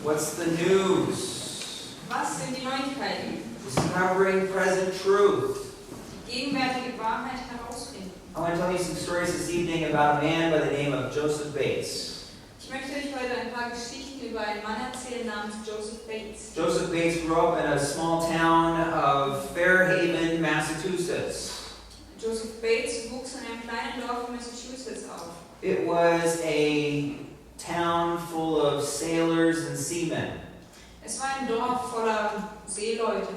What's the news? Was sind die Neuigkeiten? Discovering present truth. Gegenwärtige Wahrheit herausfinden. I want to tell you some stories this evening about a man by the name of Joseph Bates. Ich möchte euch heute ein paar Geschichten über einen Mann erzählen namens Joseph Bates. Joseph Bates grew up in a small town of Fairhaven, Massachusetts. Joseph Bates wuchs in einem kleinen Dorf in Massachusetts auf. It was a town full of sailors and seamen. Es war ein Dorf voller Seeleute.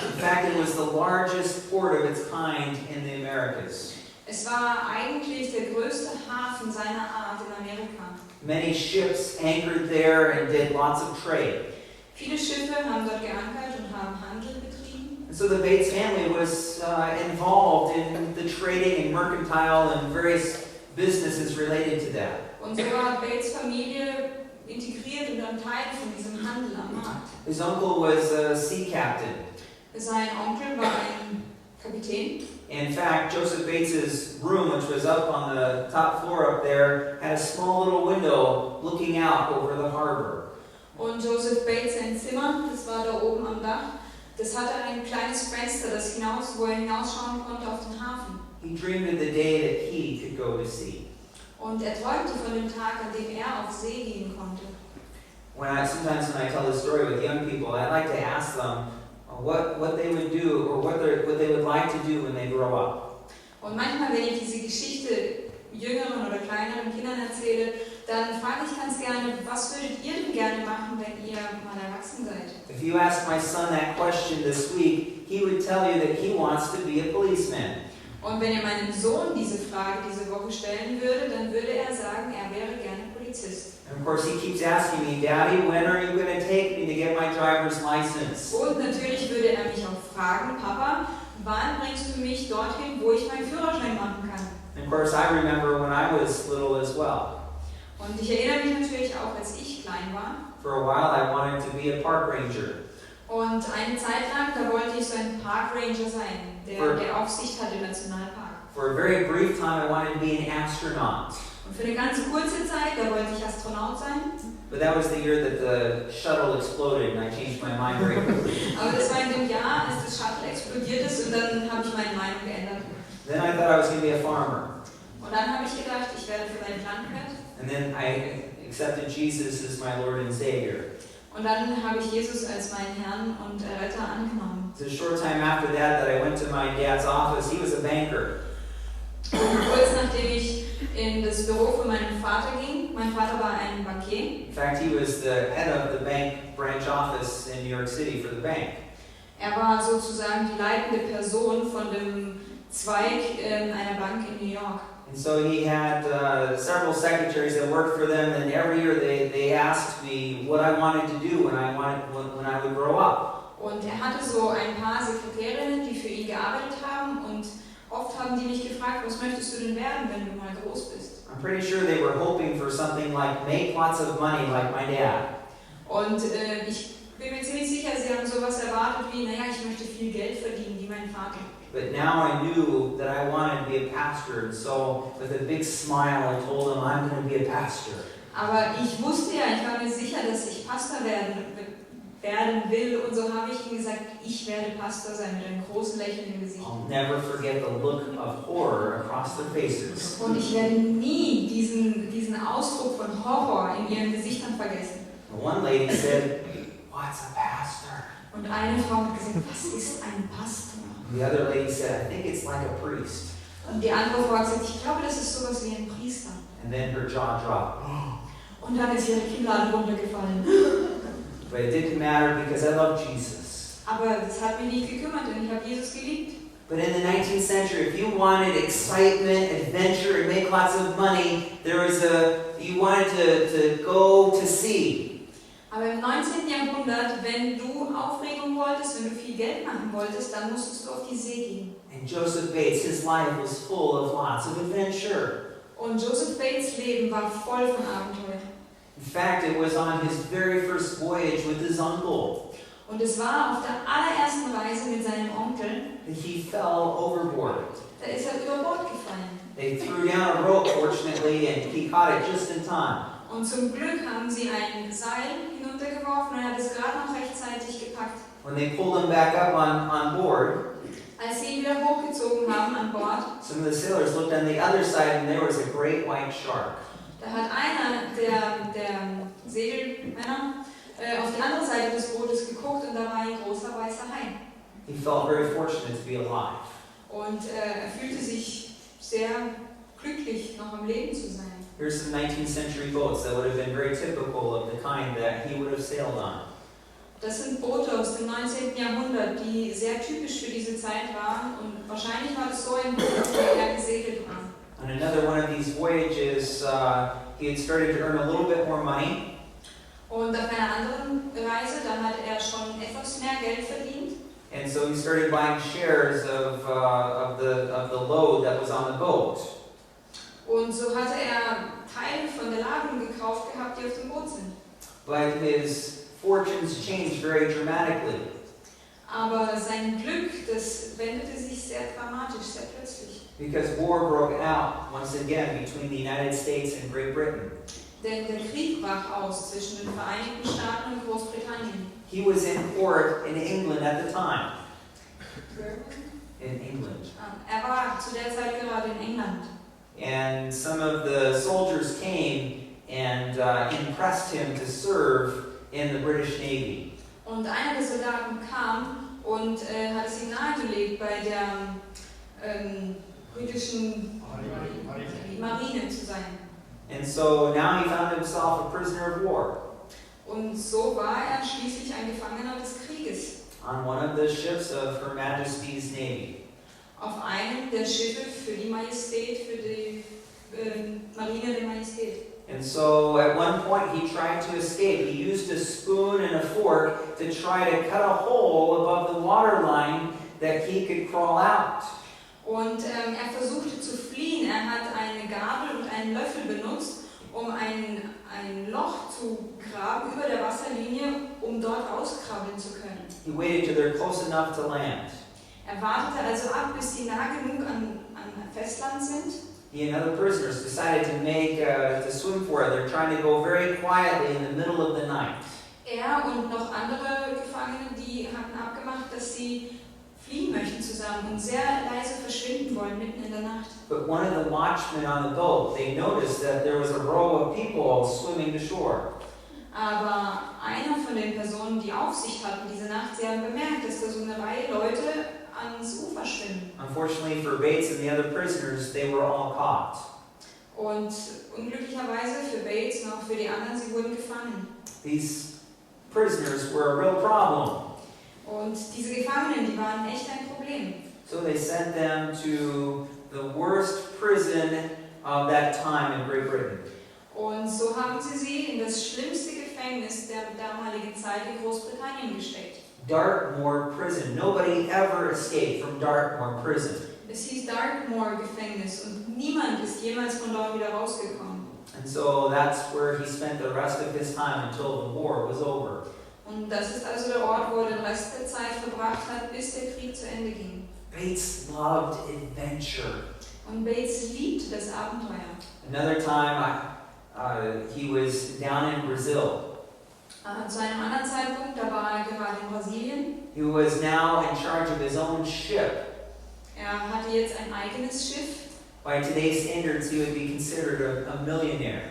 In fact, it was the largest port of its kind in the Americas. Es war eigentlich der größte Hafen seiner Art in Amerika. Many ships anchored there and did lots of trade. Viele Schiffe haben dort geankert und haben Handel betrieben. And so the Bates family was involved in the trading and mercantile and various businesses related to that. Und so war Bates Familie integriert und ein Teil von diesem Handel am Markt. His uncle was a sea captain. Sein Onkel war ein Kapitän. In fact, Joseph Bates's room, which was up on the top floor up there, had a small little window looking out over the harbor. Und Joseph Bates, sein Zimmer, das war da oben am Dach, das hatte ein kleines Fenster, wo er hinausschauen konnte auf den Hafen. He dreamed of the day that he could go to sea. Und er träumte von dem Tag, an dem er auf See gehen konnte. Sometimes when I tell this story with young people, I like to ask them what they would do or what they would like to do when they grow up. Und manchmal, wenn ich diese Geschichte jüngeren oder kleineren Kindern erzähle, dann frage ich ganz gerne, was würdet ihr denn gerne machen, wenn ihr mal erwachsen seid? If you ask my son that question this week, he would tell you that he wants to be a policeman. Und wenn ihr meinem Sohn diese Frage diese Woche stellen würde, dann würde er sagen, er wäre gerne Polizist. And of course he keeps asking me, Daddy, when are you going to take me to get my driver's license? Und natürlich würde er mich auch fragen, Papa, wann bringst du mich dorthin, wo ich meinen Führerschein machen kann? And of course I remember when I was little as well. Und ich erinnere mich natürlich auch, als ich klein war. For a while I wanted to be a park ranger. Und eine Zeit lang, da wollte ich so ein Parkranger sein, der Aufsicht hat im Nationalpark. For a very brief time I wanted to be an astronaut. Und für eine ganz kurze Zeit, da wollte ich Astronaut sein. But that was the year that the shuttle exploded and I changed my mind very quickly. Aber das war in dem Jahr, als das Shuttle explodiert ist und dann habe ich meine Meinung geändert. Then I thought I was going to be a farmer. Und dann habe ich gedacht, ich werde vielleicht Landwirt. And then I accepted Jesus as my Lord and Savior. Und dann habe ich Jesus als meinen Herrn und Retter angenommen. It's a short time after that I went to my dad's office. He was a banker. Und kurz nachdem ich in das Büro von meinem Vater ging, mein Vater war ein Bankier. In fact, he was the head of the bank branch office in New York City for the bank. Er war sozusagen die leitende Person von dem Zweig einer Bank in New York. And so he had several secretaries that worked for them, and every year they asked me what I wanted to do when I would grow up. Und er hatte so ein paar Sekretärinnen, die für ihn gearbeitet haben, und oft haben die mich gefragt, was möchtest du denn werden, wenn du mal groß bist? I'm pretty sure they were hoping for something like make lots of money like my dad. Und ich bin mir ziemlich sicher, sie haben sowas erwartet wie, naja, ich möchte viel Geld verdienen, wie mein Vater. But now I knew that I wanted to be a pastor, and so with a big smile I told him I'm going to be a pastor. Aber ich wusste ja, ich war mir sicher, dass ich Pastor werden will, und so habe ich ihm gesagt, ich werde Pastor sein, mit einem großen Lächeln im Gesicht. I'll never forget the look of horror across their faces. Und ich werde nie diesen Ausdruck von Horror in ihren Gesichtern vergessen. And one lady said, "What's a pastor?" Und eine Frau hat gesagt, was ist ein Pastor? The other lady said, "I think it's like a priest." Und die andere Frau hat gesagt, ich glaube, das ist sowas wie ein Priester. And then her jaw dropped. Und dann ist ihre Kinnlade runtergefallen. But it didn't matter because I loved Jesus. Aber das hat mich nicht gekümmert, denn ich habe Jesus geliebt. But in the 19th century, if you wanted excitement, adventure, and make lots of money, you wanted to go to sea. Aber im 19. Jahrhundert, wenn du Aufregung wolltest, wenn du viel Geld machen wolltest, dann musstest du auf die See gehen. And Joseph Bates, his life was full of lots of adventure. Und Joseph Bates' Leben war voll von Abenteuer. In fact, it was on his very first voyage with his uncle Und es war auf der allerersten Reise mit seinem Onkel, that he fell overboard. da ist er über Bord gefallen. They threw down a rope, fortunately, and he caught it just in time. Und zum Glück haben sie ein Seil hinuntergeworfen und er hat es gerade noch rechtzeitig gepackt. When they pulled him back up on board, Als sie ihn wieder hochgezogen haben an Bord, some of the sailors looked on the other side and there was a great white shark. da hat einer der Segelmänner auf die andere Seite des Bootes geguckt und da war ein großer weißer Hai. He felt very fortunate to be alive. Und er fühlte sich sehr glücklich, noch am Leben zu sein. Here's some 19th century boats that would have been very typical of the kind that he would have sailed on. Das sind Boote aus dem 19. Jahrhundert, die sehr typisch für diese Zeit waren und wahrscheinlich war das so ein Boot, auf dem er gesegelt war. On another one of these voyages, he had started to earn a little bit more money, Und auf einer anderen Reise, da hat er schon etwas mehr Geld verdient. and so he started buying shares of the load that was on the boat. Und so hatte er Teile von der Ladung gekauft gehabt, die auf dem Boot sind. But his fortunes changed very dramatically. Aber sein Glück, das wendete sich sehr dramatisch, sehr plötzlich. Because war broke out once again between the United States and Great Britain. Denn der Krieg brach aus zwischen den Vereinigten Staaten und Großbritannien. He was in port in England at the time. In England. Er war zu der Zeit gerade in England. And some of the soldiers came and impressed him to serve in the British Navy. Und einer der Soldaten kam und hat es ihm nahegelegt, bei der britischen Marine zu sein. And so now he found himself a prisoner of war Und so war er schließlich ein Gefangener des Krieges on one of the ships of Her Majesty's Navy. auf einem der Schiffe für die Majestät, für die Marine der Majestät. And so at one point he tried to escape. He used a spoon and a fork to try to cut a hole above the waterline that he could crawl out. Und er versuchte zu fliehen. Er hat eine Gabel und einen Löffel benutzt, um ein Loch zu graben über der Wasserlinie, um dort rauskrabbeln zu können. He waited till they're close enough to land. Er wartete also ab, bis die nah genug an Festland sind. He and other prisoners decided to swim for it. They're trying to go very quietly in the middle of the night. Er und noch andere Gefangene, die hatten abgemacht, dass sie fliehen möchten zusammen und sehr leise verschwinden wollen mitten in der Nacht. But one of the watchmen on the boat, they noticed that there was a row of people swimming to shore. Aber einer von den Personen, die Aufsicht hatten diese Nacht, sie haben bemerkt, dass da so eine Reihe Leute ans Ufer schwimmen. Unfortunately for Bates and the other prisoners, they were all caught. Und unglücklicherweise für Bates und auch für die anderen, sie wurden gefangen. These prisoners were a real problem. Und diese Gefangenen, die waren echt ein Problem. So they sent them to the worst prison of that time in Great Britain. Und so haben sie in das schlimmste Gefängnis der damaligen Zeit in Großbritannien gesteckt. Dartmoor Prison. Nobody ever escaped from Dartmoor Prison. Es hieß Dartmoor Gefängnis und niemand ist jemals von dort wieder rausgekommen. And so that's where he spent the rest of his time until the war was over. Und das ist also der Ort, wo er den Rest der Zeit verbracht hat, bis der Krieg zu Ende ging. Bates loved adventure. Und Bates liebte das Abenteuer. Another time, he was down in Brazil. Zu einem anderen Zeitpunkt, da war er gerade in Brasilien. He was now in charge of his own ship. Er hatte jetzt ein eigenes Schiff. By today's standards, he would be considered a millionaire.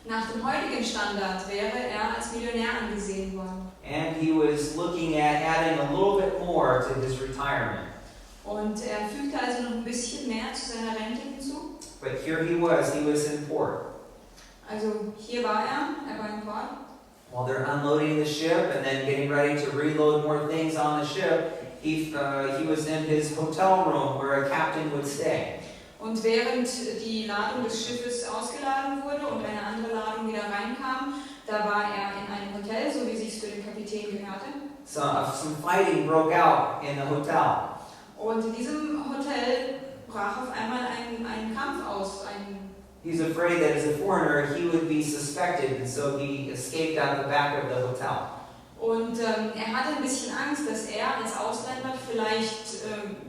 Nach dem heutigen Standard wäre er als Millionär angesehen worden. And he was looking at adding a little bit more to his retirement. Und er fügte also noch ein bisschen mehr zu seiner Rente hinzu. But here he was in port. Also hier war er war in Port. While they're unloading the ship and then getting ready to reload more things on the ship, he was in his hotel room where a captain would stay. Und während die Ladung des Schiffes ausgeladen wurde und eine andere Ladung wieder reinkam, da war er in einem Hotel, so wie es sich für den Kapitän gehörte. So some fighting broke out in the hotel. Und in diesem Hotel brach auf einmal ein Kampf aus. He's afraid that as a foreigner he would be suspected, and so he escaped out the back of the hotel. Und er hatte ein bisschen Angst, dass er als Ausländer vielleicht,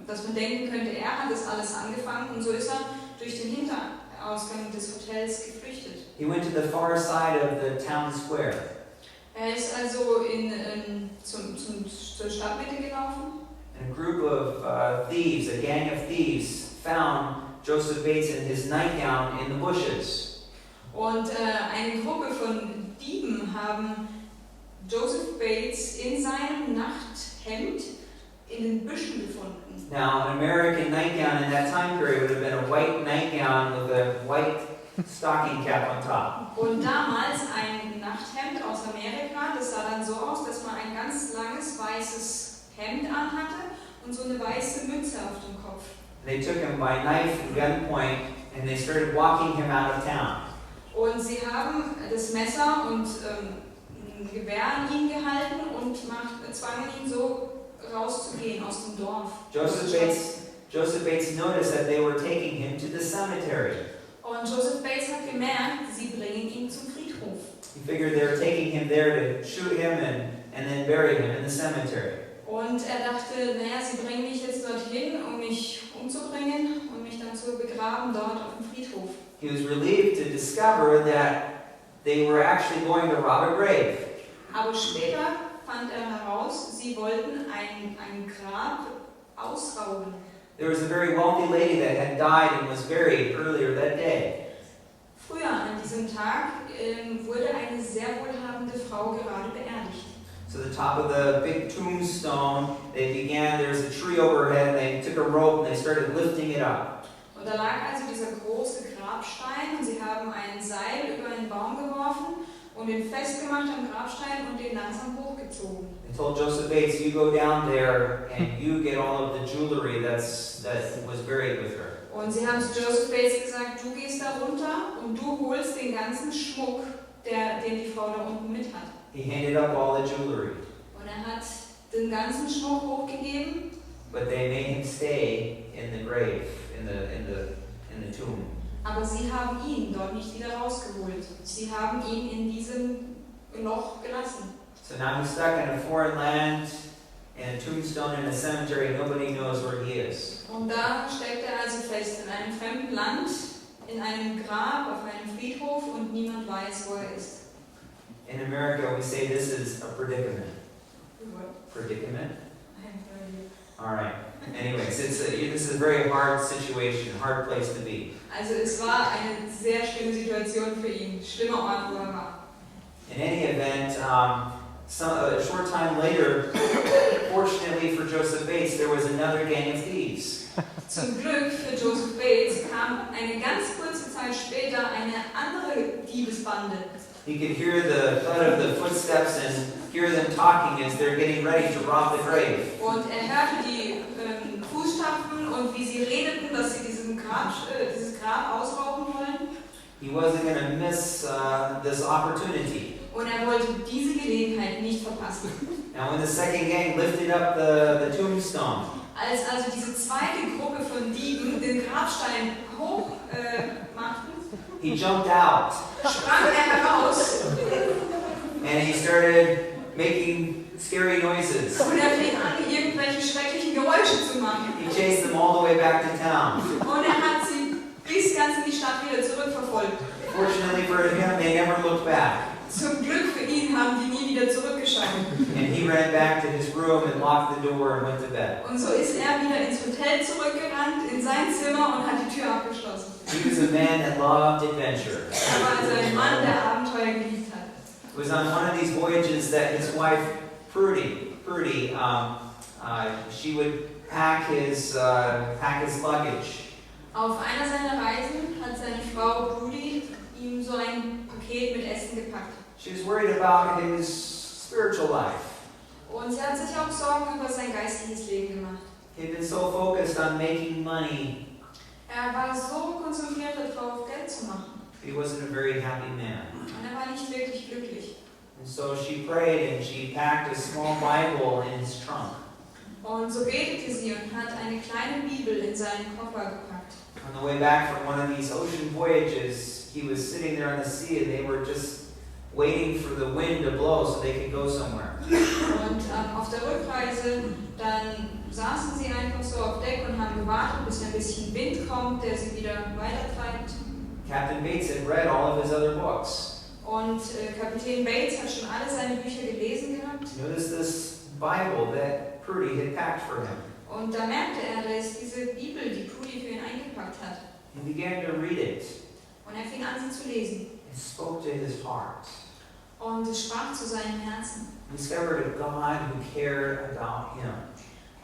dass man denken könnte, er hat das alles angefangen und so ist er durch den Hinterausgang des Hotels geflüchtet. He went to the far side of the town square. Ist also zur Stadtmitte gelaufen. And a group of thieves, a gang of thieves, found Joseph Bates in his nightgown in the bushes. Und eine Gruppe von Dieben haben Joseph Bates in seinem Nachthemd in den Büschen gefunden. Now, an American nightgown in that time period would have been a white nightgown with a white stocking cap on top. Und damals ein Nachthemd aus Amerika, das sah dann so aus, dass man ein ganz langes weißes Hemd anhatte und so eine weiße Mütze auf dem Kopf. They took him by knife and gunpoint and they started walking him out of town. Und sie haben das Messer und ein Gewehr an ihn gehalten und zwangen ihn so rauszugehen aus dem Dorf. Joseph Bates noticed that they were taking him to the cemetery. Und Joseph Bates hat gemerkt, sie bringen ihn zum Friedhof. He figured they were taking him there to shoot him and then bury him in the cemetery. Und dachte, naja, sie bringen mich jetzt dorthin, um mich umzubringen und mich dann zu begraben dort auf dem Friedhof. He was relieved to discover that they were actually going to rob a grave. Aber später fand heraus, sie wollten ein Grab ausrauben. There was a very wealthy lady that had died and was buried earlier that day. Früher an diesem Tag wurde eine sehr wohlhabende Frau gerade beerdigt. So the top of the big tombstone, there was a tree overhead, and they took a rope and they started lifting it up. Und da lag also dieser große Grabstein und sie haben ein Seil über einen Baum geworfen und ihn festgemacht am Grabstein und den langsam hochgezogen. They told Joseph Bates, you go down there and you get all of the jewelry that was buried with her. Und sie haben zu Joseph Bates gesagt, du gehst da runter und du holst den ganzen Schmuck, den die Frau da unten mit hat. He handed up all the jewelry. Und hat den ganzen Schmuck hochgegeben. But they made him stay in the grave, in the tomb. Aber sie haben ihn dort nicht wieder rausgeholt. Sie haben ihn in diesem Loch gelassen. So now he's stuck in a foreign land, in a tombstone in a cemetery. Nobody knows where he is. Und da steckt also fest, in einem fremden Land, in einem Grab, auf einem Friedhof und niemand weiß, wo ist. In America, we say this is a predicament. What? Predicament? I have no idea. All right. Anyways, this is a very hard situation, hard place to be. Also es war eine sehr schlimme Situation für ihn, schlimmer Ort, wo war. In any event, a short time later, fortunately for Joseph Bates, there was another gang of thieves. Zum Glück für Joseph Bates kam eine ganz kurze Zeit später eine andere Diebesbande. He could hear the thud of the footsteps and hear them talking as they're getting ready to rob the grave. Und hörte die Fußstapfen und wie sie redeten, dass sie dieses Grab ausrauben wollen. He wasn't going to miss this opportunity. Und wollte diese Gelegenheit nicht verpassen. Now when the second gang lifted up the tombstone, Als also diese zweite Gruppe von Dieben den Grabstein hoch machten, he jumped out sprang heraus and he started making scary noises. und fing an, irgendwelche schrecklichen Geräusche zu machen. He chased them all the way back to town. Und hat sie bis ganz in die Stadt wieder zurückverfolgt. Fortunately for him, they never looked back. Zum Glück für ihn haben die nie wieder zurückgeschaut. And he ran back to his room and locked the door and went to bed. Und so ist wieder ins Hotel zurückgerannt, in sein Zimmer und hat die Tür abgeschlossen. He was a man that loved adventure. War also ein Mann, der Abenteuer geliebt hat. It was on one of these voyages that his wife, Prudy, she would pack his luggage. Auf einer seiner Reisen hat seine Frau Prudy ihm so ein Paket mit Essen gepackt. She was worried about his spiritual life. Und sie hat sich auch Sorgen über sein geistliches Leben gemacht. He had been so focused on making money. War so konzentriert darauf, Geld zu machen. He wasn't a very happy man. Und war nicht wirklich glücklich. And so she prayed and she packed a small Bible in his trunk. Und so betete sie und hat eine kleine Bibel in seinen Koffer gepackt. On the way back from one of these ocean voyages, he was sitting there on the sea and they were just waiting for the wind to blow so they could go somewhere. Und auf der Rückreise, dann saßen sie einfach so auf Deck und haben gewartet, bis ein bisschen Wind kommt, der sie wieder weitertreibt. Captain Bates had read all of his other books. Und Kapitän Bates hat schon alle seine Bücher gelesen gehabt. Notice this Bible that Prudy had packed for him. Und da merkte er, da ist diese Bibel, die Prudy für ihn eingepackt hat. He began to read it. Und er fing an, sie zu lesen. It spoke to his heart. Und es sprach zu seinem Herzen. He discovered a God who cared about him.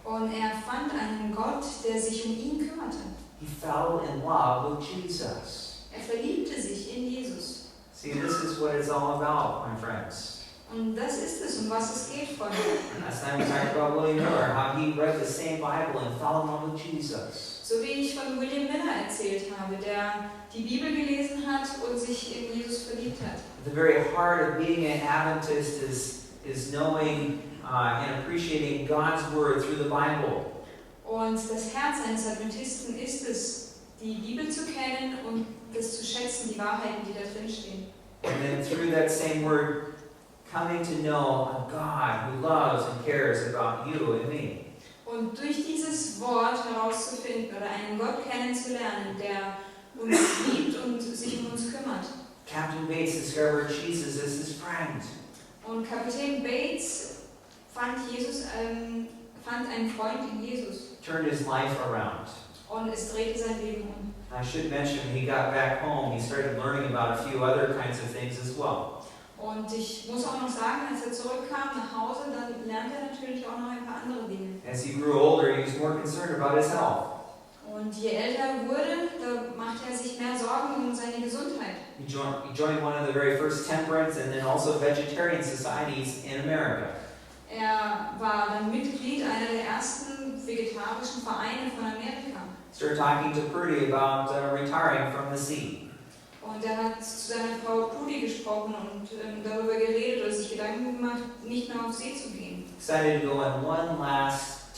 Und er fand einen Gott, der sich um ihn kümmerte. He fell in love with Jesus. Er verliebte sich in Jesus. See, this is what it's all about, my friends. Und das ist es, um was es geht, Freunde. Last time we talked about William Miller, how he read the same Bible and fell in love with Jesus. So wie ich von William Miller erzählt habe, der die Bibel gelesen hat und sich in Jesus verliebt hat. The very heart of being an Adventist is knowing and appreciating God's Word through the Bible. Und das Herz eines Adventisten ist es, die Bibel zu kennen und das zu schätzen, die Wahrheiten, die da drin stehen. And then through that same Word, coming to know a God who loves and cares about you and me. Und durch dieses Wort herauszufinden oder einen Gott kennenzulernen, der uns liebt und sich um uns kümmert. Captain Bates discovered Jesus as his friend. Und Kapitän Bates fand einen Freund in Jesus. Turned his life around. Und es drehte sein Leben um. I should mention, when he got back home, he started learning about a few other kinds of things as well. Und ich muss auch noch sagen, als er zurückkam nach Hause, dann lernte er natürlich auch noch ein paar andere Dinge. As he grew older, he was more concerned about his health. Und je älter er wurde, da machte er sich mehr Sorgen um seine Gesundheit. He joined one of the very first temperance and then also vegetarian societies in America. Er war dann Mitglied einer der ersten vegetarischen Vereine von Amerika. Started talking to Prudy about retiring from the sea. Und er hat zu seiner Frau Prudy gesprochen und darüber geredet oder sich Gedanken gemacht, nicht mehr auf See zu gehen. Decided to go on one last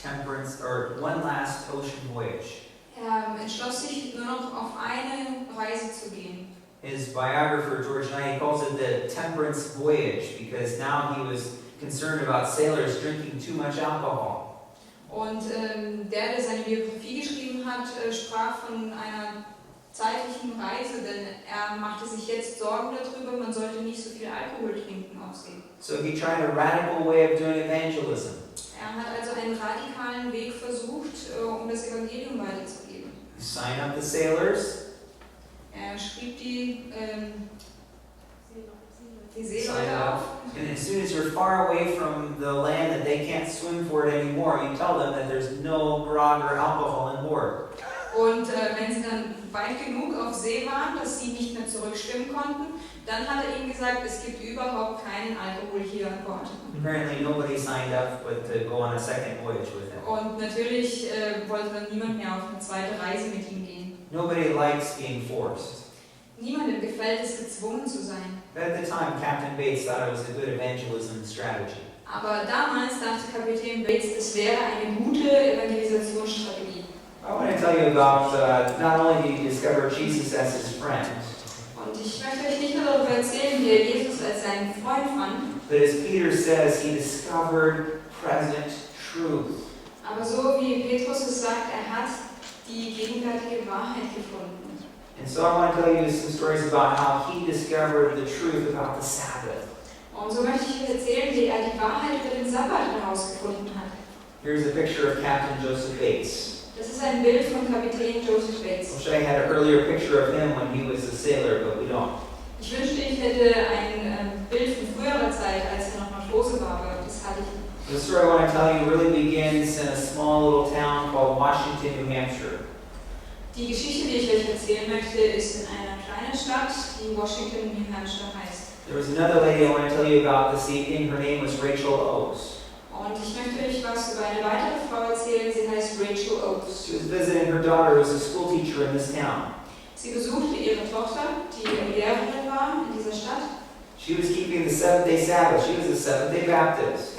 ocean voyage. Er entschloss sich nur noch auf eine Reise zu gehen. His biographer, George Knight, calls it the temperance voyage because now he was concerned about sailors drinking too much alcohol. Und der seine Biografie geschrieben hat, sprach von einer zeitlichen Reise, denn er machte sich jetzt Sorgen darüber, man sollte nicht so viel Alkohol trinken auf See. So he tried a radical way of doing evangelism. Er hat also einen radikalen Weg versucht, um das Evangelium weiterzugeben. He signed up the sailors. Er schrieb die Seeleute auf. And as soon as you're far away from the land that they can't swim for it anymore, you tell them that there's no grog or alcohol on board. Und wenn sie dann weit genug auf See waren, dass sie nicht mehr zurückschwimmen konnten, dann hat er ihnen gesagt, es gibt überhaupt keinen Alkohol hier an Bord. Apparently nobody signed up to go on a second voyage with him. Und natürlich wollte dann niemand mehr auf eine zweite Reise mit ihm gehen. Nobody likes being forced. Niemandem gefällt es, gezwungen zu sein. But at the time, Captain Bates thought it was a good evangelism strategy. Aber damals dachte Kapitän Bates, es wäre eine gute Evangelisationsstrategie. I want to tell you about not only did he discover Jesus as his friend, Und ich möchte euch nicht nur darüber erzählen, wie er Jesus als seinen Freund fand, but as Peter says, he discovered present truth. aber so wie Petrus es sagt, er hat die gegenwärtige Wahrheit gefunden. And so I want to tell you some stories about how he discovered the truth about the Sabbath. Und so möchte ich euch erzählen, wie er die Wahrheit über den Sabbat herausgefunden hat. Here's a picture of Captain Joseph Bates. Das ist ein Bild von Kapitän Joseph Bates. I wish I had an earlier picture of him when he was a sailor, but we don't. Ich wünschte, ich hätte ein Bild von früherer Zeit, als er noch Matrose war, aber das hatte ich nicht. The story I want to tell you really begins in a small little town called Washington, New Hampshire. Die Geschichte, die ich euch erzählen möchte, ist in einer kleinen Stadt, die Washington, New Hampshire heißt. There was another lady I want to tell you about this evening. Her name was Rachel Oakes. Und ich möchte euch was über eine weitere Frau erzählen, sie heißt Rachel Oakes. She was visiting her daughter who was a school teacher in this town. Sie besuchte ihre Tochter, die Lehrerin war in dieser Stadt. She was keeping the Seventh-day Sabbath. She was a Seventh-day Baptist.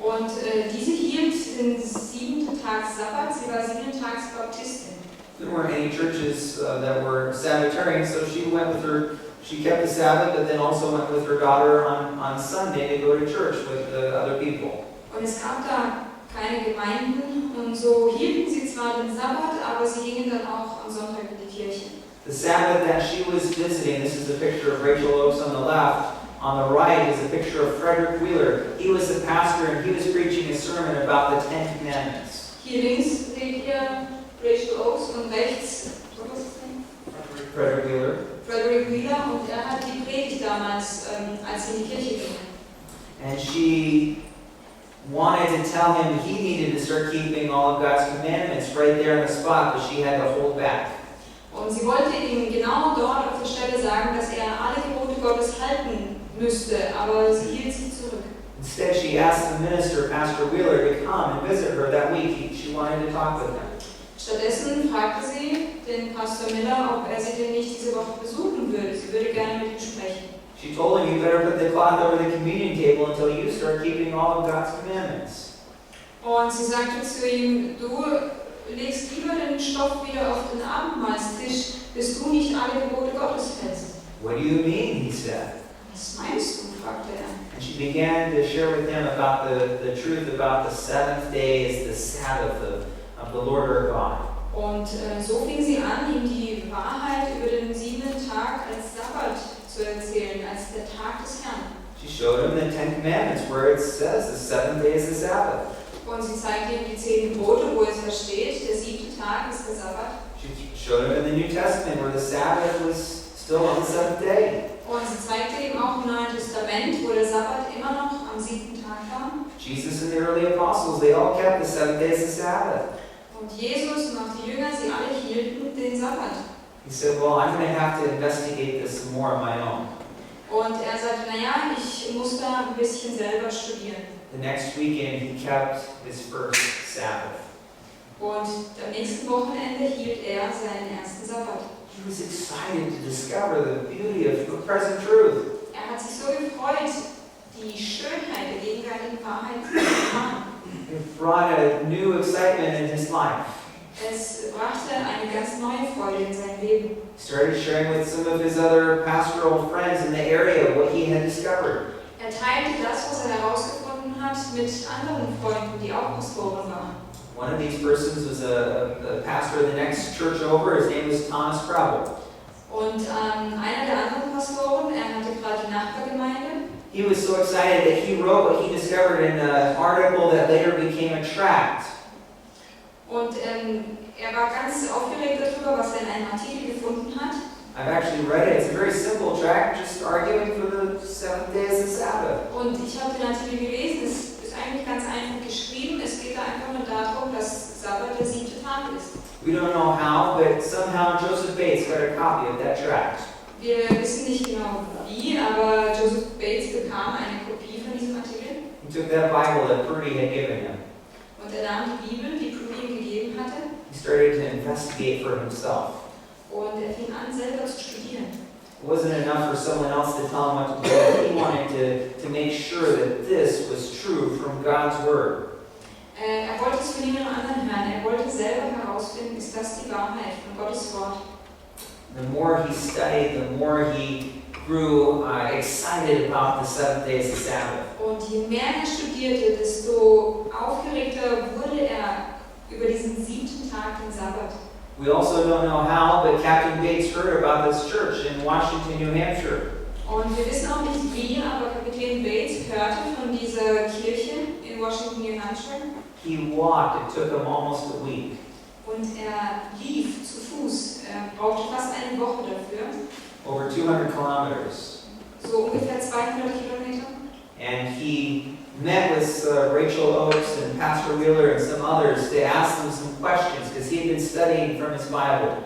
Und diese hielt den 7-Tags-Sabbat, sie war 7-Tags-Baptistin. There weren't any churches that were Sabbatarian, so she went with her. She kept the Sabbath, but then also went with her daughter on Sunday to go to church with the other people. Und es gab da keine Gemeinden und so hielten sie zwar den Sabbat, aber sie gingen dann auch am Sonntag in die Kirche. The Sabbath that she was visiting, this is a picture of Rachel Oakes on the left. On the right is a picture of Frederick Wheeler. He was the pastor and he was preaching a sermon about the Ten Commandments. Hier links seht ihr Rachel Oakes und rechts, was ist das denn? Frederick Wheeler. Frederick Wheeler, und er hat die Predigt damals, als sie in die Kirche ging. And she wanted to tell him he needed to start keeping all of God's commandments right there on the spot, but she had to hold back. Und sie wollte ihm genau dort auf der Stelle sagen, dass er alle Gebote Gottes halten müsste, aber sie hielt sich zurück. Instead, she asked the minister, Pastor Wheeler, to come and visit her that week. She wanted to talk with him. Stattdessen fragte sie den Pastor Miller, ob er sie denn nicht diese Woche besuchen würde. Sie würde gerne mit ihm sprechen. She told him, you better put the cloth over the communion table until you start keeping all of God's commandments. Und sie sagte zu ihm, du legst lieber den Stoff wieder auf den Abendmahlstisch, bis du nicht alle Gebote Gottes hältst. What do you mean? He said. Was meinst du? Fragte er. And she began to share with him about the truth about the seventh day is the Sabbath of the Lord our God. Und so fing sie an, ihm die Wahrheit über den 7. Tag als Sabbat zu erzählen, als der Tag des Herrn. She showed him the Ten Commandments where it says the seventh day is the Sabbath. Und sie zeigte ihm die 10 Gebote, wo es da steht, der 7. Tag ist der Sabbat. She showed him in the New Testament where the Sabbath was still on the seventh day. Und sie zeigte ihm auch im Neuen Testament, wo der Sabbat immer noch am 7. Tag war. Jesus and the early apostles, they all kept the seventh day as the Sabbath. Und Jesus und auch die Jünger, sie alle hielten den Sabbat. He said, well, I'm going to have to investigate this some more on my own. Und er sagte, naja, ich muss da ein bisschen selber studieren. The next weekend, he kept his first Sabbath. Und am nächsten Wochenende hielt er seinen ersten Sabbat. He was excited to discover the beauty of the present truth. Er hat sich so gefreut, die Schönheit der gegenwärtigen Wahrheit zu erfahren. It brought a new excitement in his life. Es brachte eine ganz neue Freude in sein Leben. He started sharing with some of his other pastoral friends in the area what he had discovered. Er teilte das, was er herausgefunden hat, mit anderen Freunden, die auch Pastoren waren. One of these persons was a pastor of the next church over. His name was Thomas Preble. Und einer der anderen Pastoren, er hatte gerade die Nachbargemeinde. He was so excited that he wrote what he discovered in an article that later became a tract. Und er war ganz aufgeregt darüber, was er in einem Artikel gefunden hat. I've actually read it. It's a very simple tract, just arguing for the seventh day as the Sabbath. Und ich habe den Artikel gelesen. Es ist eigentlich ganz einfach geschrieben. Es geht da einfach nur darum, dass Sabbat der 7. Tag ist. We don't know how, but somehow Joseph Bates got a copy of that tract. Wir wissen nicht genau wie, aber Joseph Bates bekam eine Kopie von diesem Artikel. He took that Bible that Purdy had given him. Und er nahm die Bibel, die Prudy ihm gegeben hatte. He started to investigate for himself. Und er fing an, selber zu studieren. It wasn't enough for someone else to tell him what to do. He wanted to make sure that this was true from God's Word. Er wollte es von niemandem anderen hören. Er wollte selber herausfinden, ist das die Wahrheit von Gottes Wort. The more he studied, the more he grew excited about the seventh day as the Sabbath. Und je mehr er studierte, desto aufgeregter wurde er über diesen 7. Tag, den Sabbat. We also don't know how, but Captain Bates heard about this church in Washington, New Hampshire. Und wir wissen auch nicht wie, aber Kapitän Bates hörte von dieser Kirche in Washington, New Hampshire. He walked. It took him almost a week. Und er lief zu Fuß. Er brauchte fast eine Woche dafür. Over 200 kilometers. So ungefähr 200 Kilometer. And he met with Rachel Oakes and Pastor Wheeler and some others to ask them some questions because he had been studying from his Bible.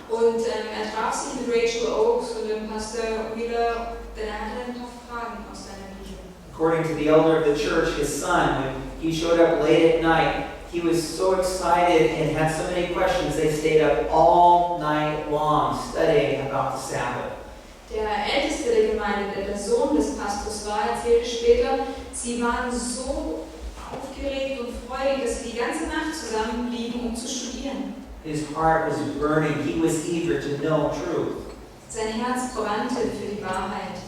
Und er traf sich mit Rachel Oakes und dem Pastor Wheeler, denn er hatte ein paar Fragen aus seiner Bibel. According to the elder of the church, his son, when he showed up late at night, he was so excited and had so many questions, they stayed up all night long studying about the Sabbath. Der Älteste der Gemeinde, der Sohn des Pastors war, erzählte später, sie waren so aufgeregt und freudig, dass sie die ganze Nacht zusammenblieben, um zu studieren. His heart was burning. He was eager to know truth. Sein Herz brannte für die Wahrheit.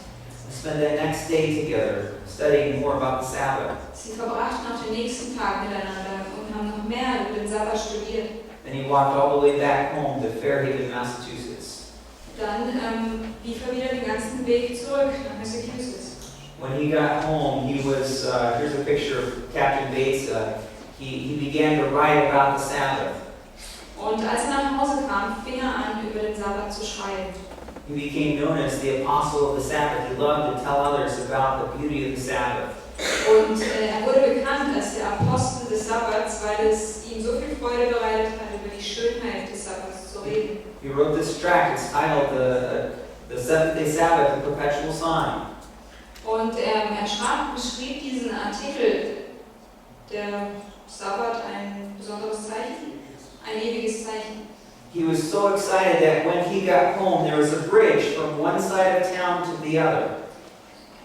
They spent that next day together studying more about the Sabbath. Sie verbrachten auch den nächsten Tag miteinander und haben noch mehr über den Sabbat studiert. Then he walked all the way back home to Fairhaven, Massachusetts. dann lief er wieder den ganzen Weg zurück nach Massachusetts. When he got home, he was, here's a picture of Captain Bates. He began to write about the Sabbath. Und als er nach Hause kam, fing er an, über den Sabbat zu schreiben. He became known as the apostle of the Sabbath. He loved to tell others about the beauty of the Sabbath. Und er wurde bekannt als der Apostel des Sabbats, weil es ihm so viel Freude bereitet hat, über die Schönheit des Sabbats zu reden. He wrote this tract. It's titled the Seventh-day Sabbath, a Perpetual Sign. Und er beschrieb diesen Artikel, der Sabbat, ein besonderes Zeichen, ein ewiges Zeichen. He was so excited that when he got home, there was a bridge from one side of town to the other.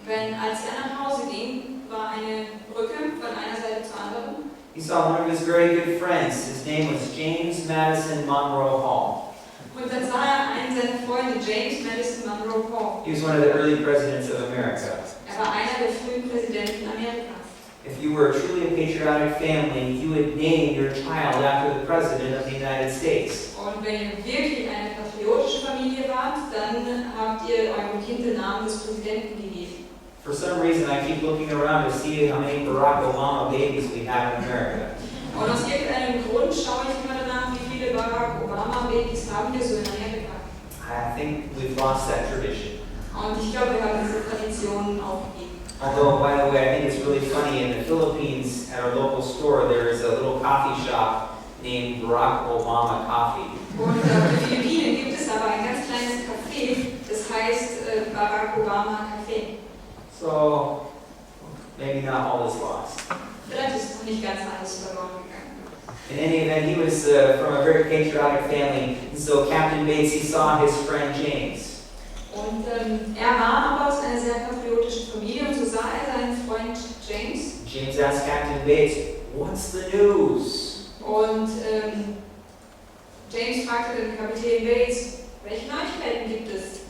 Als er nach Hause ging, war eine Brücke von einer Seite zur anderen. He saw one of his very good friends. His name was James Madison Monroe Hall. Und dann sah er einen seiner Freunde, James Madison Monroe Hall. He was one of the early presidents of America. Er war einer der frühen Präsidenten Amerikas. If you were truly a patriotic family, you would name your child after the President of the United States. Und wenn ihr wirklich eine patriotische Familie wart, dann habt ihr eurem Kind den Namen des Präsidenten gegeben. For some reason, I keep looking around to see how many Barack Obama babies we have in America. Und aus irgendeinem Grund schaue ich immer danach, wie viele Barack Obama-Babys haben wir so in Amerika. I think we've lost that tradition. Und ich glaube, wir haben diese Tradition aufgegeben. Although, by the way, I think it's really funny, in the Philippines, at our local store, there is a little coffee shop named Barack Obama Coffee. Und auf den Philippinen gibt es aber ein ganz kleines Café, das heißt Barack Obama Café. So, maybe not all is lost. Vielleicht ist noch nicht ganz alles verloren gegangen. In any event, he was from a very patriotic family, and so Captain Bates, he saw his friend James. Und er war aber aus einer sehr patriotischen Familie und so sah er seinen Freund James. James asked Captain Bates, "What's the news?" Und James fragte den Kapitän Bates, welche Neuigkeiten gibt es?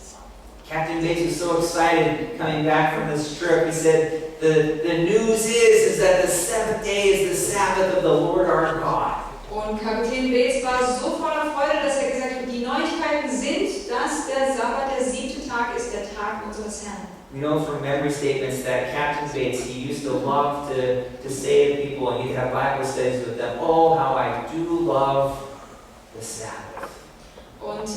Captain Bates was so excited coming back from this trip. He said, the news is that the seventh day is the Sabbath of the Lord our God. Und Kapitän Bates war so voller Freude, dass er gesagt hat, die Neuigkeiten sind, dass der Sabbat der 7. Tag ist, der Tag unseres Herrn. We know from memory statements that Captain Bates, he used to love to say to people, and he'd have Bible studies with them, "Oh, how I do love the Sabbath." Und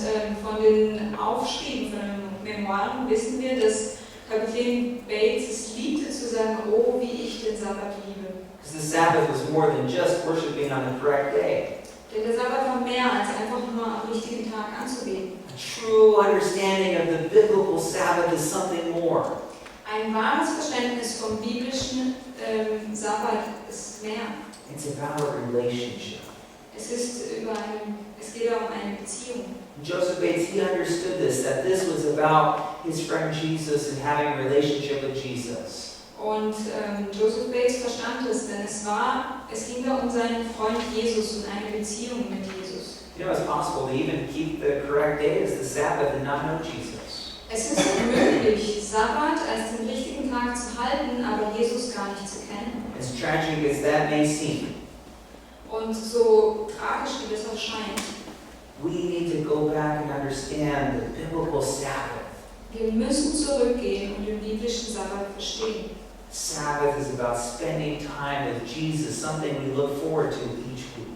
von den Aufschrieben, von den Memoiren wissen wir, dass Kapitän Bates es liebte zu sagen, oh, wie ich den Sabbat liebe. Because the Sabbath was more than just worshiping on the correct day. Denn der Sabbat war mehr als einfach nur am richtigen Tag anzubeten. A true understanding of the biblical Sabbath is something more. Ein wahres Verständnis vom biblischen Sabbat ist mehr. It's about a relationship. Es geht um eine Beziehung. Joseph Bates, he understood this, that this was about his friend Jesus and having a relationship with Jesus. Und Joseph Bates verstand es, denn es ging da um seinen Freund Jesus und eine Beziehung mit Jesus. You know, it's possible to even keep the correct day as the Sabbath and not know Jesus. Es ist möglich, Sabbat als den richtigen Tag zu halten, aber Jesus gar nicht zu kennen. As tragic as that may seem, Und so tragisch wie das auch scheint, we need to go back and understand the biblical Sabbath. wir müssen zurückgehen und den biblischen Sabbat verstehen. Sabbath is about spending time with Jesus, something we look forward to each week.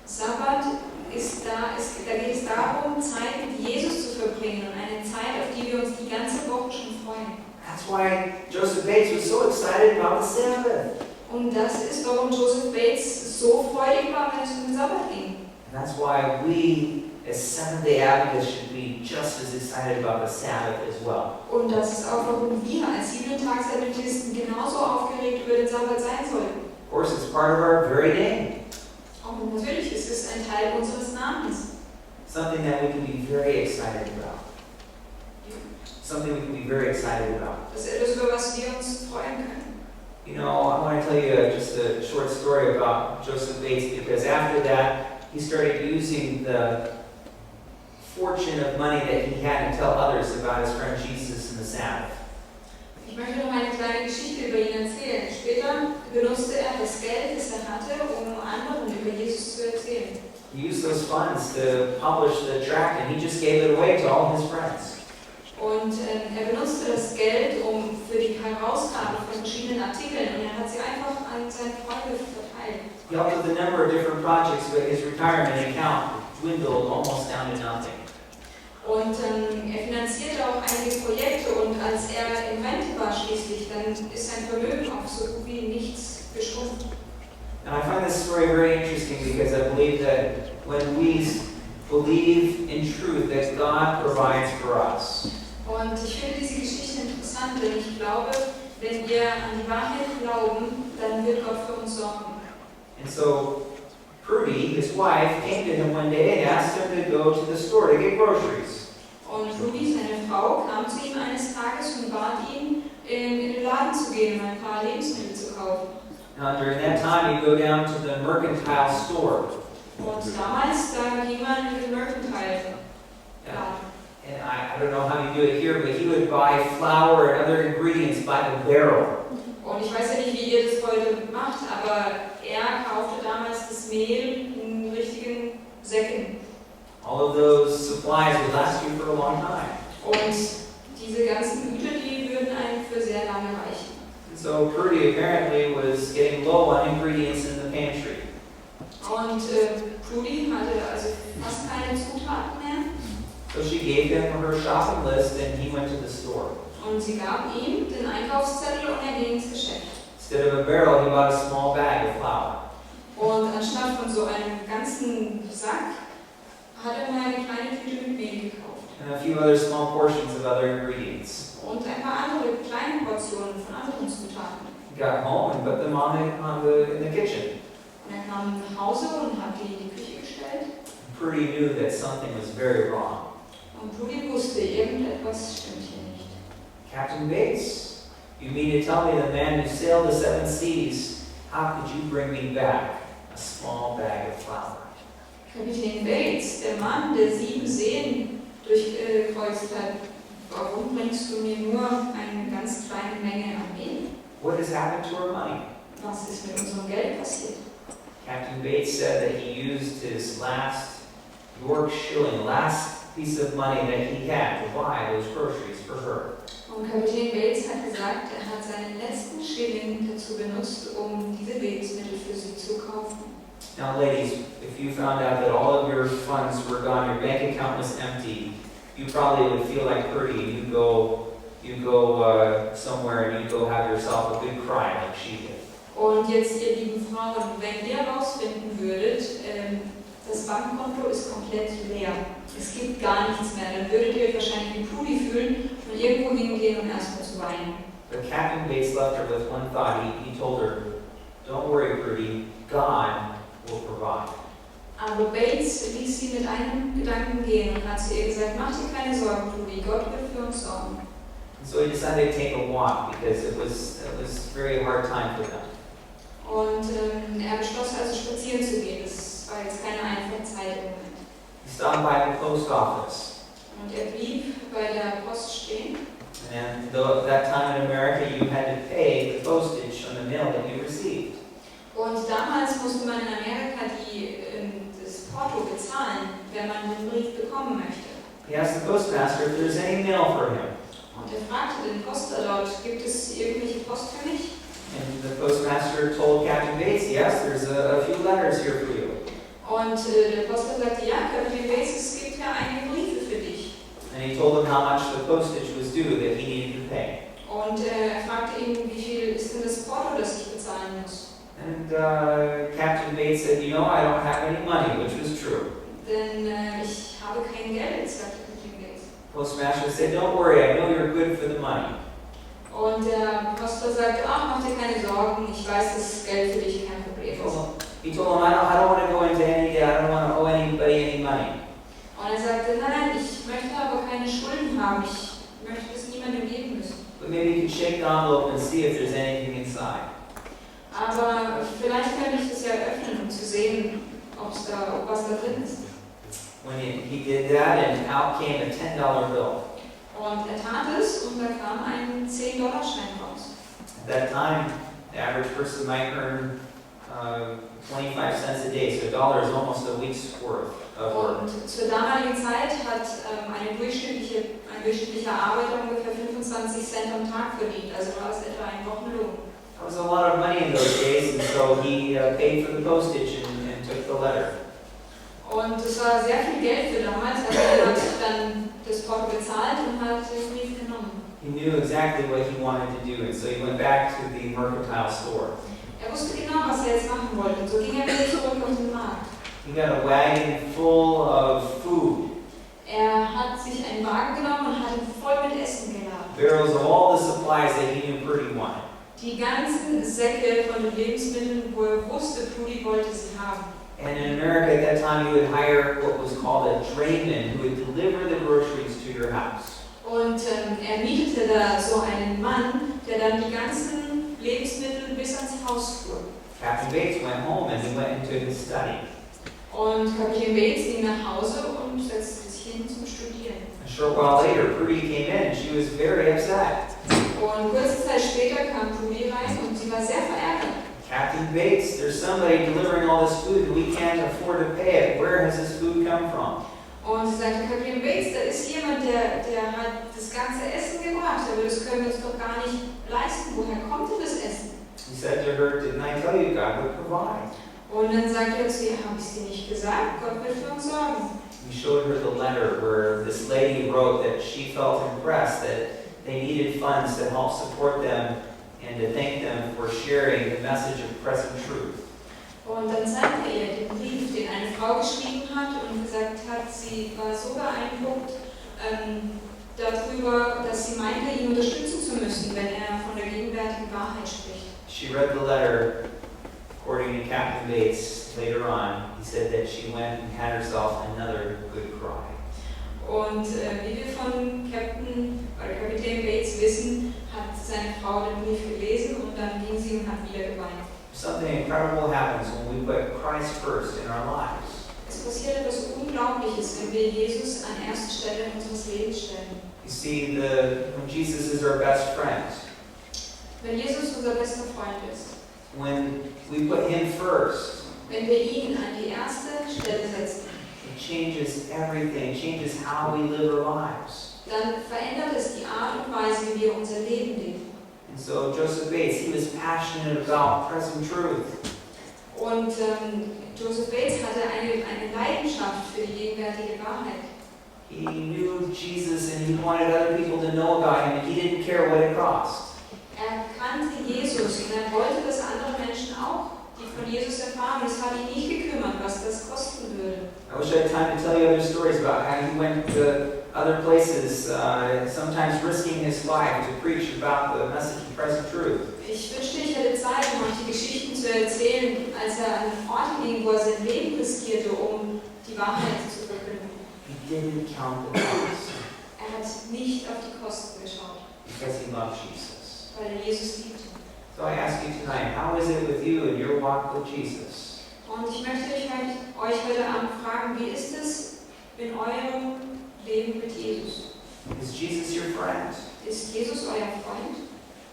Sabbat da geht es darum, Zeit mit Jesus zu verbringen und eine Zeit, auf die wir uns die ganze Woche schon freuen. That's why Joseph Bates was so excited about the Sabbath. Und das ist, warum Joseph Bates so freudig war, wenn es um den Sabbat ging. And that's why we, as Seventh-day Adventists, should be just as excited about the Sabbath as well. Und das ist auch, warum wir als 7-Tags-Adventisten genauso aufgeregt über den Sabbat sein sollten. Of course, it's part of our very name. Und natürlich ist es ein Teil unseres Namens. Something that we can be very excited about. Something we can be very excited about. Das ist etwas, über was wir uns freuen können. You know, I want to tell you just a short story about Joseph Bates, because after that, he started using the fortune of money that he had to tell others about his friend Jesus and the Sabbath. Ich möchte noch eine kleine Geschichte über ihn erzählen. Später benutzte er das Geld, das er hatte, um anderen über Jesus zu erzählen. He used those funds to publish the tract, and he just gave it away to all his friends. Und er benutzte das Geld für die Herausgabe von verschiedenen Artikeln und er hat sie einfach an seine Freunde verteilt. He helped with a number of different projects, but his retirement account dwindled almost down to nothing. Und er finanzierte auch einige Projekte und als er in Rente war schließlich, dann ist sein Vermögen auf so gut wie nichts geschrumpft. And I find this story very interesting because I believe that when we believe in truth that God provides for us. Und ich finde diese Geschichte interessant, denn ich glaube, wenn wir an die Wahrheit glauben, dann wird Gott für uns sorgen. And so Prudy, his wife, came to him one day and asked him to go to the store to get groceries. Und Ruby, seine Frau, kam zu ihm eines Tages und bat ihn, in den Laden zu gehen, um ein paar Lebensmittel zu kaufen. Now, during that time, you go down to the mercantile store. Und damals, da ging man in den Mercantile Laden. And I don't know how you do it here, but he would buy flour and other ingredients by the barrel. Und ich weiß ja nicht, wie ihr das heute macht, aber er kaufte damals das Mehl in richtigen Säcken. All of those supplies would last you for a long time. Und diese ganzen Güter, die würden einen für sehr lange reichen. And so Prudy apparently was getting low on ingredients in the pantry. Und Prudy hatte also fast keine Zutaten mehr. So she gave him her shopping list and he went to the store. Und sie gab ihm den Einkaufszettel und er ging ins Geschäft. Instead of a barrel, he bought a small bag of flour. Und anstatt von so einem ganzen Sack hat er mal eine kleine Tüte mit Mehl gekauft. And a few other small portions of other ingredients. Und ein paar andere kleine Portionen von anderen Zutaten. He got home and put them in the kitchen. Und er kam nach Hause und hat die in die Küche gestellt. Prudy knew that something was very wrong. Und Prudy wusste, irgendetwas stimmt hier nicht. Captain Bates, you mean to tell me the man who sailed the 7 seas, how could you bring me back a small bag of flour? Kapitän Bates, der Mann, der 7 Seen durchkreuzt hat, warum bringst du mir nur eine ganz kleine Menge an Mehl? What has happened to our money? Was ist mit unserem Geld passiert? Captain Bates said that he used his last York shilling, last piece of money that he had to buy those groceries for her. Und Kapitän Bates hat gesagt, er hat seinen letzten Schilling dazu benutzt, diese Lebensmittel für sie zu kaufen. Now, ladies, if you found out that all of your funds were gone, your bank account was empty, you probably would feel like Prudy. You go somewhere and you go have yourself a good cry like she did. Und jetzt, ihr lieben Frauen, wenn ihr herausfinden würdet, das Bankkonto ist komplett leer, es gibt gar nichts mehr, dann würdet ihr euch wahrscheinlich wie Prudy fühlen und irgendwo hingehen und erstmal zu weinen. But Captain Bates left her with one thought. He told her, "Don't worry, Prudy, God will provide." Aber Bates ließ sie mit einem Gedanken gehen und hat zu ihr gesagt, mach dir keine Sorgen, Prudy, Gott wird für uns sorgen. And so he decided to take a walk because it was a very hard time for them. Und er beschloss also spazieren zu gehen. Das war jetzt keine einfache Zeit im Moment. He stopped by the post office. Und er blieb bei der Post stehen. And though at that time in America you had to pay the postage on the mail that you received. Und damals musste man in Amerika das Porto bezahlen, wenn man den Brief bekommen möchte. He asked the postmaster if there's any mail for him. Und er fragte den Poster dort, gibt es irgendwelche Post für mich? And the postmaster told Captain Bates, yes, there's a few letters here for you. Und der Poster sagte, ja, Kapitän Bates, es gibt ja einige Briefe für dich. And he told him how much the postage was due that he needed to pay. Und er fragte ihn, wie viel ist denn das Porto, das ich bezahlen muss? And Captain Bates said, you know, I don't have any money, which was true. Denn ich habe kein Geld, sagte Kapitän Bates. Postmaster said, don't worry, I know you're good for the money. Und der Poster sagte, ach, mach dir keine Sorgen, ich weiß, dass Geld für dich kein Problem ist. He told him, I don't want to go into any debt, I don't want to owe anybody any money. Und er sagte, nein, ich möchte aber keine Schulden haben, ich möchte es niemandem geben müssen. But maybe you could shake the envelope and see if there's anything inside. Aber vielleicht könnte ich das ja öffnen, um zu sehen, ob was da drin ist. When he did that, and out came a $10 bill. Und er tat es und da kam ein $10-Schein raus. At that time, the average person might earn 25 cents a day, so $1 is almost a week's worth of work. Und zur damaligen Zeit hat ein durchschnittlicher Arbeiter ungefähr 25 Cent am Tag verdient, also war es etwa ein Wochenlohn. That was a lot of money in those days, and so he paid for the postage and took the letter. Und es war sehr viel Geld für damals, also er hat dann das Porto bezahlt und hat den Brief genommen. He knew exactly what he wanted to do, and so he went back to the mercantile store. Er wusste genau, was er jetzt machen wollte, und so ging er wieder zurück auf den Markt. He got a wagon full of food, Er hat sich einen Wagen genommen und hat ihn voll mit Essen geladen. barrels of all the supplies that he knew Prudy wanted. Die ganzen Säcke von den Lebensmitteln, wo er wusste, Prudy wollte sie haben. And in America at that time, you would hire what was called a drayman who would deliver the groceries to your house. Und er mietete da so einen Mann, der dann die ganzen Lebensmittel bis ans Haus fuhr. Captain Bates went home and he went into his study. Und Kapitän Bates ging nach Hause und setzte sich hin zum Studieren. A short while later, Prudy came in and she was very upset. Und kurze Zeit später kam Prudy rein und sie war sehr verärgert. Captain Bates, there's somebody delivering all this food and we can't afford to pay it. Where has this food come from? Und sie sagte, Kapitän Bates, da ist jemand, der hat das ganze Essen gebracht, aber das können wir uns doch gar nicht leisten. Woher kommt denn das Essen? He said to her, didn't I tell you God would provide? Und dann sagte er zu ihr, habe ich dir nicht gesagt, Gott wird für uns sorgen. He showed her the letter where this lady wrote that she felt impressed that they needed funds to help support them and to thank them for sharing the message of present truth. Und dann zeigte er ihr den Brief, den eine Frau geschrieben hat und gesagt hat, sie war so beeindruckt darüber, dass sie meinte, ihn unterstützen zu müssen, wenn er von der gegenwärtigen Wahrheit spricht. She read the letter. According to Captain Bates, later on, he said that she went and had herself another good cry. Und wie wir von Kapitän Bates wissen, hat seine Frau den Brief gelesen und dann ging sie und hat wieder geweint. Something incredible happens when we put Christ first in our lives. Es passiert etwas Unglaubliches, wenn wir Jesus an erste Stelle unseres Lebens stellen. You see, when Jesus is our best friend, Wenn Jesus unser bester Freund ist, when we put Him first, wenn wir ihn an die erste Stelle setzen, it changes everything, changes how we live our lives. dann verändert es die Art und Weise, wie wir unser Leben leben. And so Joseph Bates, he was passionate about present truth. Und Joseph Bates hatte eine Leidenschaft für die gegenwärtige Wahrheit. He knew Jesus and he wanted other people to know about Him, and he didn't care what it cost. Er kannte Jesus und er wollte, dass andere Menschen auch, die von Jesus erfahren. Es hat ihn nicht gekümmert, was das kosten würde. I wish I had time to tell you other stories about how he went to other places, sometimes risking his life to preach about the message of present truth. Ich wünschte, ich hätte Zeit, um euch die Geschichten zu erzählen, als er an Orte ging, wo er sein Leben riskierte, um die Wahrheit zu verkünden. He didn't count the cost Er hat nicht auf die Kosten geschaut, because he loved Jesus. weil er Jesus liebte. So I ask you tonight, how is it with you in your walk with Jesus? Und ich möchte euch heute Abend fragen, wie ist es in eurem Leben mit Jesus? Is Jesus your friend? Ist Jesus euer Freund?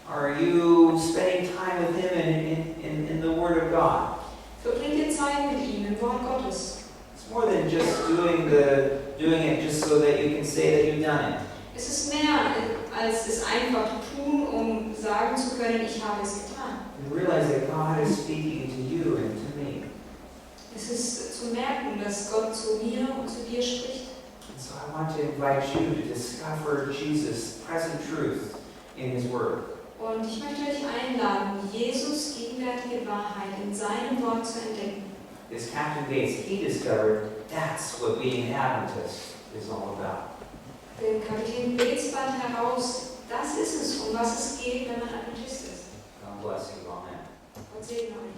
Are you spending time with Him in the Word of God? Verbringt ihr Zeit mit ihm im Wort Gottes? It's more than just doing it just so that you can say that you've done it. Es ist mehr als es einfach tun, um sagen zu können, ich habe es getan. And realize that God is speaking to you and to me. Es ist zu merken, dass Gott zu mir und zu dir spricht. And so I want to invite you to discover Jesus' present truth in His Word. Und ich möchte euch einladen, Jesus gegenwärtige Wahrheit in seinem Wort zu entdecken. As Captain Bates, he discovered that's what being an Adventist is all about. Denn Kapitän Bates fand heraus, das ist es, um was es geht, wenn man Adventist ist. God bless you. Amen. Gott segne euch.